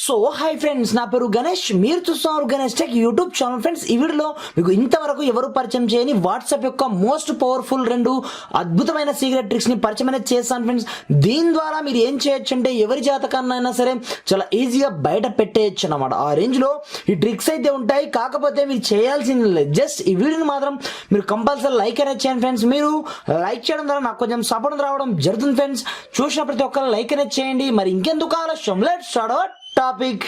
So hi friends, నా పేరు గణేష్. మీరు చూస్తున్నారు Ganesh tech YouTube channel. Friends, ఈ వీడియోలో మీకు ఇంతవరకు ఎవరు పరిచయం చేయని వాట్సాప్ యొక్క మోస్ట్ పవర్ఫుల్ 2 అద్భుతమైన సీక్రెట్ ట్రిక్స్ ని పరిచయం అనేది చేస్తాను ఫ్రెండ్స్. దీని ద్వారా మీరు ఏం చేయొచ్చు అంటే ఎవరి జాతకాన్నైనా సరే చాలా ఈజీగా బయట పెట్టేయచ్చు అన్నమాట. ఆ రేంజ్ లో ఈ ట్రిక్స్ అయితే ఉంటాయి. కాకపోతే మీరు చేయాల్సింది లేదు, జస్ట్ ఈ వీడియోని మాత్రం మీరు కంపల్సరీ లైక్ అనేది చేయండి ఫ్రెండ్స్. మీరు లైక్ చేయడం ద్వారా నాకు కొంచెం సపోర్ట్ రావడం జరుగుతుంది ఫ్రెండ్స్. చూసిన ప్రతి ఒక్కరు లైక్ అనేది చేయండి. మరి ఇంకెందుకు ఆలస్యం, let's start our topic.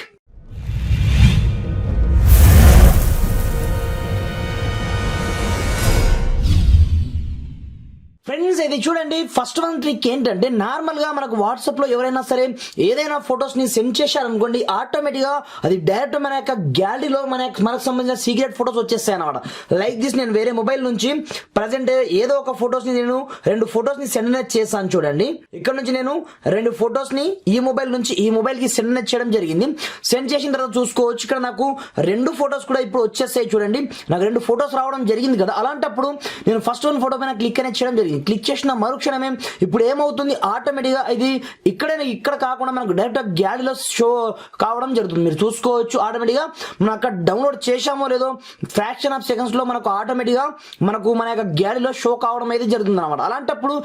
Friends, ఇది చూడండి, ఫస్ట్ వన్ ట్రిక్ ఏంటంటే నార్మల్ గా మనకు వాట్సాప్ లో ఎవరైనా సరే ఏదైనా ఫొటోస్ ని సెండ్ చేశారనుకోండి, ఆటోమేటిక్ గా అది డైరెక్ట్ మన యొక్క గ్యాలరీలో మనకు సంబంధించిన సీక్రెట్ ఫొటోస్ వచ్చేస్తాయి అనమాట. లైక్ దిస్, నేను వేరే మొబైల్ నుంచి ప్రజెంట్ ఏదో ఒక ఫొటోస్ ని నేను 2 ఫొటోస్ ని సెండ్ అనేది చేశాను. చూడండి, ఇక్కడ నుంచి నేను 2 ఫొటోస్ ని ఈ మొబైల్ నుంచి ఈ మొబైల్ కి సెండ్ అనేది చేయడం జరిగింది. సెండ్ చేసిన తర్వాత చూసుకోవచ్చు, ఇక్కడ నాకు 2 ఫొటోస్ కూడా ఇప్పుడు వచ్చేస్తాయి. చూడండి, నాకు 2 ఫొటోస్ రావడం జరిగింది కదా. అలాంటప్పుడు నేను ఫస్ట్ వన్ ఫోటో పైన క్లిక్ అనేది చేయడం జరిగింది. క్లిక్ చేసిన మరుక్షణమే ఇప్పుడు ఏమవుతుంది, ఆటోమేటిక్ గా ఇది ఇక్కడ కాకుండా మనకు డైరెక్ట్ గ్యాలరీలో షో కావడం జరుగుతుంది. మీరు చూసుకోవచ్చు, ఆటోమేటిక్ గా మనం అక్కడ డౌన్లోడ్ చేశామో లేదో ఫ్రాక్షన్ ఆఫ్ సెకండ్స్ లో మనకు ఆటోమేటిక్ గా మన యొక్క గ్యాలరీలో షో కావడం అయితే జరుగుతుంది అనమాట. అలాంటప్పుడు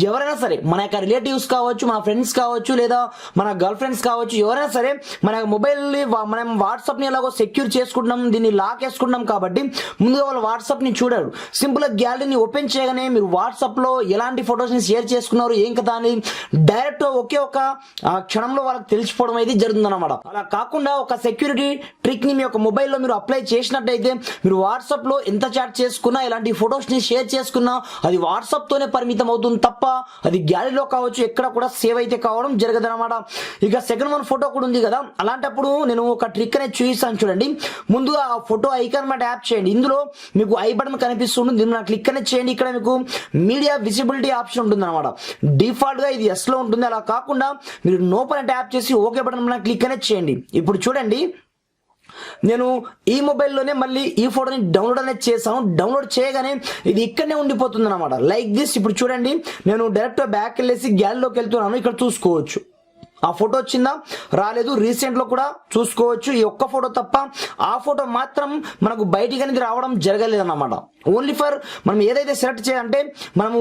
ఎవరైనా సరే మన యొక్క రిలేటివ్స్ కావచ్చు, మన ఫ్రెండ్స్ కావచ్చు, లేదా మన గర్ల్ ఫ్రెండ్స్ కావచ్చు, ఎవరైనా సరే మన మొబైల్ మనం వాట్సాప్ ని ఎలాగో సెక్యూర్ చేసుకుంటున్నాం, దీన్ని లాక్ వేసుకుంటున్నాం కాబట్టి ముందుగా వాళ్ళు వాట్సాప్ ని చూడరు. సింపుల్ గా గ్యాలరీని ఓపెన్ చేయగానే మీరు వాట్సాప్ లో ఎలాంటి ఫొటోస్ ని షేర్ చేసుకున్నారు ఏం కదా అని డైరెక్ట్ ఒకే ఒక క్షణంలో వాళ్ళకి తెలిసిపోవడం అయితే జరుగుతుంది అనమాట. అలా కాకుండా ఒక సెక్యూరిటీ ట్రిక్ ని మీ యొక్క మొబైల్లో మీరు అప్లై చేసినట్టయితే మీరు వాట్సాప్ లో ఎంత చాట్ చేసుకున్నా, ఇలాంటి ఫొటోస్ ని షేర్ చేసుకున్నా అది వాట్సాప్ తోనే పరిమితం అవుతుంది తప్ప అది గ్యాలరీలో కావచ్చు ఎక్కడ కూడా సేవ్ అయితే కావడం జరగదు అనమాట. ఇక సెకండ్ వన్ ఫోటో కూడా ఉంది కదా, అలాంటప్పుడు నేను ఒక ట్రిక్ అనేది చూపిస్తాను. చూడండి, ముందుగా ఆ ఫోటో ఐకాన్ మాట ట్యాప్ చేయండి. ఇందులో మీకు ఐ బటన్ కనిపిస్తుంది, దీన్ని క్లిక్ అనేది చేయండి. ఇక్కడ మీకు మీడియా విజిబిలిటీ ఆప్షన్ ఉంటుంది అనమాట. డిఫాల్ట్ గా ఇది ఎస్ లో ఉంటుంది. అలా కాకుండా మీరు నో పైన ట్యాప్ చేసి ఓకే బటన్ మీద క్లిక్ అనేది చేయండి. ఇప్పుడు చూడండి, నేను ఈ మొబైల్లోనే మళ్ళీ ఈ ఫోటోని డౌన్లోడ్ అనేది చేశాను. డౌన్లోడ్ చేయగానే ఇది ఇక్కడనే ఉండిపోతుంది అనమాట. Like this. ఇప్పుడు చూడండి, నేను డైరెక్ట్ బ్యాక్ వెళ్ళేసి గ్యాలరీలోకి వెళ్తున్నాను. ఇక్కడ చూసుకోవచ్చు, ఆ ఫోటో వచ్చిందా రాలేదు. రీసెంట్ లో కూడా చూసుకోవచ్చు, ఈ ఒక్క ఫోటో తప్ప ఆ ఫోటో మాత్రం మనకు బయటికి అనేది రావడం జరగలేదు అన్నమాట. ఓన్లీ ఫర్ మనం ఏదైతే సెలెక్ట్ చేయాలంటే మనము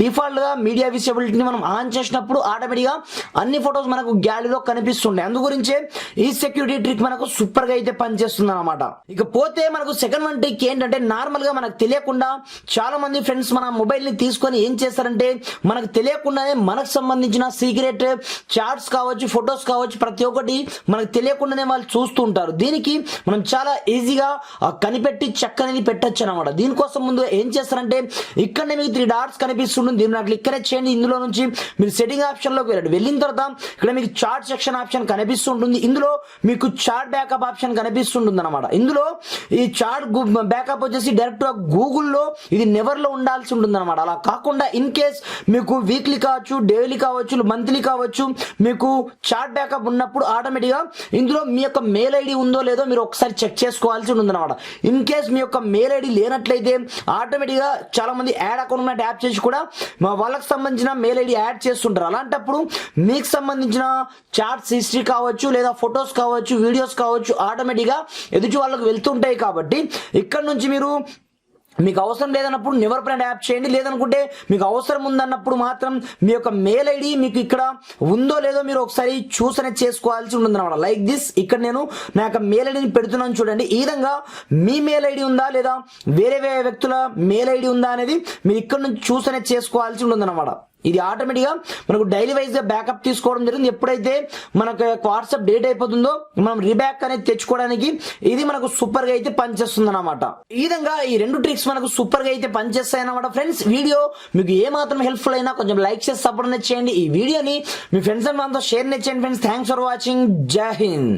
డిఫాల్ట్ గా మీడియా విజిబిలిటీని మనం ఆన్ చేసినప్పుడు ఆటోమేటిక్ గా అన్ని ఫొటోస్ మనకు గ్యాలరీలో కనిపిస్తుంటాయి. అందు గురించే ఈ సెక్యూరిటీ ట్రిక్ మనకు సూపర్ గా అయితే పనిచేస్తుంది అనమాట. ఇకపోతే మనకు సెకండ్ వన్ ట్రిక్ ఏంటంటే నార్మల్ గా మనకు తెలియకుండా చాలా మంది ఫ్రెండ్స్ మన మొబైల్ ని తీసుకొని ఏం చేస్తారంటే మనకు తెలియకుండానే మనకు సంబంధించిన సీక్రెట్ చాట్స్ కావచ్చు, ఫొటోస్ కావచ్చు, ప్రతి ఒక్కటి మనకు తెలియకుండానే వాళ్ళు చూస్తూ ఉంటారు. దీనికి మనం చాలా ఈజీగా కనిపెట్టి చెక్ అనేది పెట్టచ్చు అనమాట. దీనికోసం ముందు ఏం చేస్తారంటే ఇక్కడనే మీకు 3 డాట్స్ కనిపిస్తుంటుంది, దీన్ని నాకు క్లిక్ చేయండి. ఇందులో నుంచి మీరు సెట్టింగ్ ఆప్షన్ లోకి వెళ్ళండి. వెళ్ళిన తర్వాత ఇక్కడ మీకు చార్ట్ సెక్షన్ ఆప్షన్ కనిపిస్తుంటుంది. ఇందులో మీకు చార్ట్ బ్యాకప్ ఆప్షన్ కనిపిస్తుంటుంది అనమాట. ఇందులో ఈ చార్ట్ బ్యాకప్ వచ్చేసి డైరెక్ట్ గా గూగుల్లో ఇది నెవర్ లో ఉండాల్సి ఉంటుంది అనమాట. అలా కాకుండా ఇన్ కేస్ మీకు వీక్లీ కావచ్చు, డైలీ కావచ్చు, మంత్లీ కావచ్చు, మీకు చార్ట్ బ్యాకప్ ఉన్నప్పుడు ఆటోమేటిక్ గా ఇందులో మీ యొక్క మెయిల్ ఐడి ఉందో లేదో మీరు ఒకసారి చెక్ చేసుకోవాల్సి ఉంటుంది అనమాట. ఇన్ కేస్ మీ యొక్క మెయిల్ ఐడి లేనట్లయితే ఆటోమేటిక్ గా చాలా మంది యాడ్ అకౌంట్ మీద ట్యాప్ చేసి కూడా వాళ్ళకి సంబంధించిన మెయిల్ ఐడి యాడ్ చేస్తుంటారు. అలాంటప్పుడు మీకు సంబంధించిన చాట్స్ హిస్టరీ కావచ్చు, లేదా ఫొటోస్ కావచ్చు, వీడియోస్ కావచ్చు, ఆటోమేటిక్ గా ఎదుటి వాళ్ళకి వెళ్తుంటాయి. కాబట్టి ఇక్కడ నుంచి మీరు మీకు అవసరం లేదన్నప్పుడు నెవర్ పైన ట్యాప్ చేయండి. లేదనుకుంటే మీకు అవసరం ఉందన్నప్పుడు మాత్రం మీ యొక్క మెయిల్ ఐడి మీకు ఇక్కడ ఉందో లేదో మీరు ఒకసారి చూసనే చేసుకోవాల్సి ఉంటుంది అనమాట. లైక్ దిస్, ఇక్కడ నేను నా యొక్క మెయిల్ ఐడిని పెడుతున్నాను. చూడండి, ఈ విధంగా మీ మెయిల్ ఐడి ఉందా లేదా వేరే వ్యక్తుల మెయిల్ ఐడి ఉందా అనేది మీరు ఇక్కడ నుంచి చూసనే చేసుకోవాల్సి ఉంటుంది అనమాట. ఇది ఆటోమేటిక్ గా మనకు డైలీ వైజ్ గా బ్యాకప్ తీసుకోవడం జరిగింది. ఎప్పుడైతే మనకు వాట్సాప్ డేట్ అయిపోతుందో మనం రీబ్యాక్ అనేది తెచ్చుకోవడానికి ఇది మనకు సూపర్ గా అయితే పనిచేస్తుంది అనమాట. ఈ విధంగా ఈ 2 ట్రిక్స్ మనకు సూపర్ గా అయితే పనిచేస్తాయి అనమాట. ఫ్రెండ్స్, వీడియో మీకు ఏ మాత్రం హెల్ప్ఫుల్ అయినా కొంచెం లైక్ చేసి సపోర్ట్ చేయండి. ఈ వీడియోని మీ ఫ్రెండ్స్ అండ్ మనతో షేర్ చేయండి ఫ్రెండ్స్. Thanks for watching. జై హింద్.